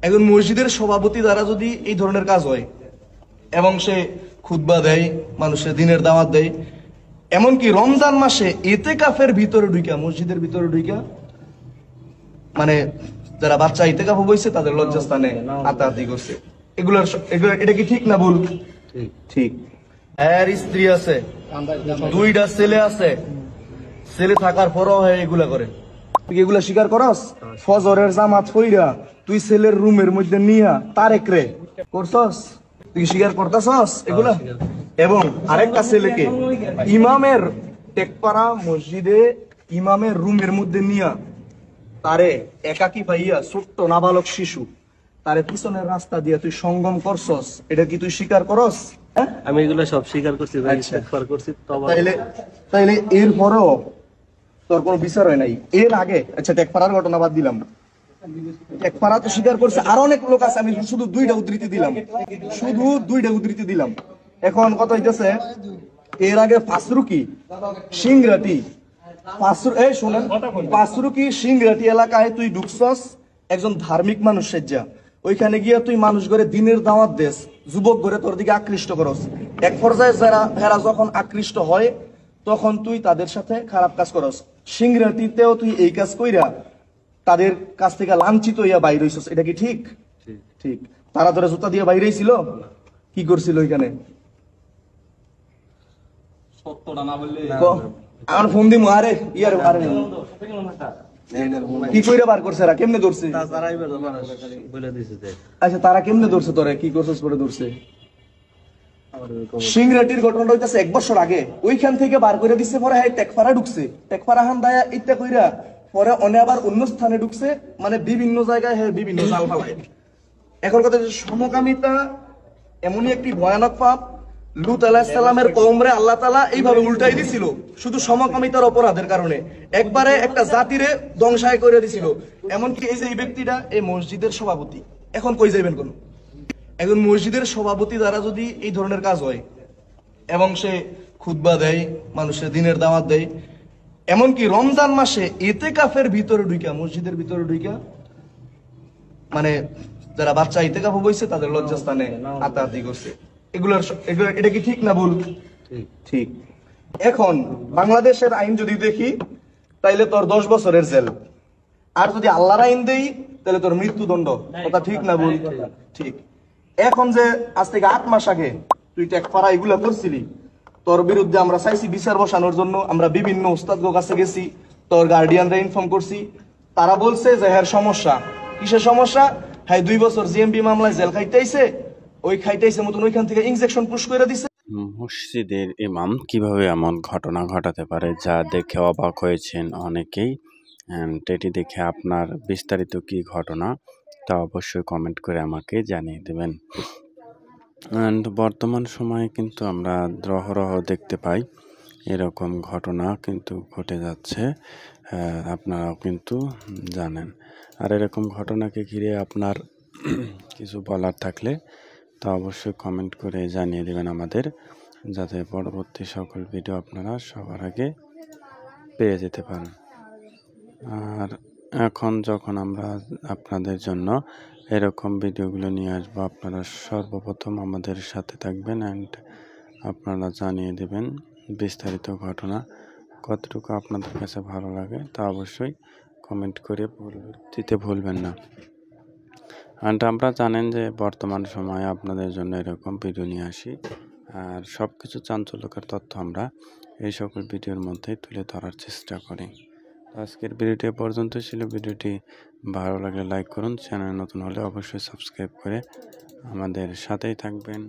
একজন মসজিদের সভাপতি দ্বারা যদি এই ধরনের কাজ হয় এবং সে খুতবা দেয়, মানুষের দিনের দাওয়াত দেয়, এমনকি রমজান মাসে ইতিকাফের ভিতরে ঢুইকা, মসজিদের ভিতরে ঢুইকা, মানে যারা বাচ্চা ইতিকাফ বইছে তাদের লজ্জাস্থানে হাতাহাতি করছে, এটা কি ঠিক না ভুল? ঠিক। এর স্ত্রী আছে, 2টা ছেলে আছে, ছেলে থাকার পরও এগুলা করে। তুই এগুলা স্বীকার করস? ফজরের জামাত পইরা তুই ছেলের রুমের মধ্যে নিয়া তারেক রে করছস? তুই স্বীকার করতেছস এগুলা? এবং আরেকটা ছেলেকে ইমামের টেকপাড়া মসজিদে ইমামের রুমের মধ্যে নিয়া তারে একাকি পাইয়া, ছোট্ট নাবালক শিশু, তারে পিছনের রাস্তা দিয়া তুই সঙ্গম করছস, এটা কি তুই স্বীকার করস? আমি এগুলো সব স্বীকার করছি, করছি। তাইলে এরপরেও তোর কোনো বিচার হয় নাই এর আগে? আচ্ছা, টেকপাড়ার ঘটনা বাদ দিলাম, টেকপাড়া তো স্বীকার করছে, আর অনেক লোক আছে, আমি শুধু 2টা উদ্ধৃতি দিলাম। এখন কথা হইতেছে, এর আগে পাঁচরুকি সিংরাটি, পাঁচরুকি সিংরাটি এলাকায় তুই ঢুকছস একজন ধার্মিক মানুষের যা, ওইখানে গিয়া তুই মানুষ করে দিনের দাওয়াত দেস, যুবক করে তোর দিকে আকৃষ্ট করস। এক পর্যায়ে হেরা যখন আকৃষ্ট হয় তখন তুই তাদের সাথে খারাপ কাজ করস। সিংরাটিতেও তুই এই কাজ কইরা তাদের কাছ থেকে লাঞ্ছিত হইয়া বাইর হইছস, এটা কি ঠিক? ঠিক। তারা ধরে জুতা দিয়ে বাইরে ছিল, কি করছিল ওইখানে? আমার ফোন দিমু, আরে কি কইরা বার করছে, কেমনে ধরছে? আচ্ছা, তারা কেমনে ধরছে তোরে? কি করছিস পরে ধরছে? সিংরাটির ঘটনাটা হইতাছে 1 বছর আগে, ওইখান থেকে বার করে দিচ্ছে, পরে হ্যাঁ টেকপাড়া ঢুকছে, টেকপাড়া হান দায়া ইত্যা কইরা পরে অনে আবার অন্য স্থানে ঢুকছে, মানে বিভিন্ন জায়গায় হ্যাঁ বিভিন্ন জাল ফালায়। এখন কথা, সমকামিতা এমনই একটি ভয়ানক পাপ, লূত আলাইহিস সালামের কওমরে আল্লাহ তাআলা এইভাবে উল্টাই দিছিল শুধু সমকামিতার অপরাধের কারণে, একবারে একটা জাতিরে ধ্বংসায় করে দিছিল। এমনকি এই যে এই ব্যক্তিটা এই মসজিদের সভাপতি, এখন কই যাইবেন? কোন একজন মসজিদের সভাপতি দ্বারা যদি এই ধরনের কাজ হয় এবং সে খুতবা দেয়, মানুষের দিনের দাওয়াত দেয়, এমনকি রমজান মাসে ইতিকাফের ভিতরে ঢুইকা, মসজিদের ভিতরে ঢুইকা, মানে যারা বাচ্চা ইতিকাফ বইছে তাদের লজ্জাস্থানে হাতাহাতি করছে, এটা কি ঠিক না ভুল? ঠিক। এখন বাংলাদেশের আইন যদি দেখি তাইলে তোর 10 বছরের জেল, আর যদি আল্লাহর আইন দেই তাহলে তোর মৃত্যুদণ্ড। কথা ঠিক না ভুল? ঠিক। এখন যে আজ থেকে 8 মাস আগে তুই টেকপাড়া এগুলা করছিলি, তোর বিরুদ্ধে আমরা চাইছি বিচার বসানোর জন্য, আমরা বিভিন্ন ওস্তাদের কাছে গেছি, তোর গার্ডিয়ানরা ইনফর্ম করছি, তারা বলছে যে হ্যাঁ সমস্যা। কিসের সমস্যা? হ্যাঁ 2 বছর জিএমপি মামলায় জেল খাইতেইছে, ওই খাইতেইছে মতন ওইখান থেকে ইনজেকশন পুশ করে দিছে। মসজিদের ইমাম কিভাবে এমন ঘটনা ঘটাতে পারে, যা দেখে অবাক হয়েছেন অনেকেই। এটি দেখে আপনার বিস্তারিত কি ঘটনা তা অবশ্যই কমেন্ট করে আমাকে জানিয়ে দেবেন। বর্তমান সময়ে কিন্তু আমরা রহরহ দেখতে পাই এরকম ঘটনা কিন্তু ঘটে যাচ্ছে, আপনারাও কিন্তু জানেন। আর এরকম ঘটনাকে ঘিরে আপনার কিছু বলার থাকলে তা অবশ্যই কমেন্ট করে জানিয়ে দেবেন আমাদের, যাতে পরবর্তী সকল ভিডিও আপনারা সবার আগে পেয়ে যেতে পারেন। আর এখন যখন আমরা আপনাদের জন্য এরকম ভিডিওগুলো নিয়ে আসবো, আপনারা সর্বপ্রথম আমাদের সাথে থাকবেন অ্যান্ড আপনারা জানিয়ে দেবেন বিস্তারিত ঘটনা কতটুকু আপনাদের কাছে ভালো লাগে, তা অবশ্যই কমেন্ট করে দিতে ভুলবেন না। অ্যান্ড আমরা জানেন যে বর্তমান সময়ে আপনাদের জন্য এরকম ভিডিও নিয়ে আসি, আর সব কিছু চাঞ্চল্যকর তথ্য আমরা এই সকল ভিডিওর মধ্যে তুলে ধরার চেষ্টা করি। আজকের ভিডিওটি পর্যন্ত ছিল। ভিডিওটি ভালো লাগলে লাইক করুন, চ্যানেল নতুন হলে অবশ্যই সাবস্ক্রাইব করে আমাদের সাথেই থাকবেন।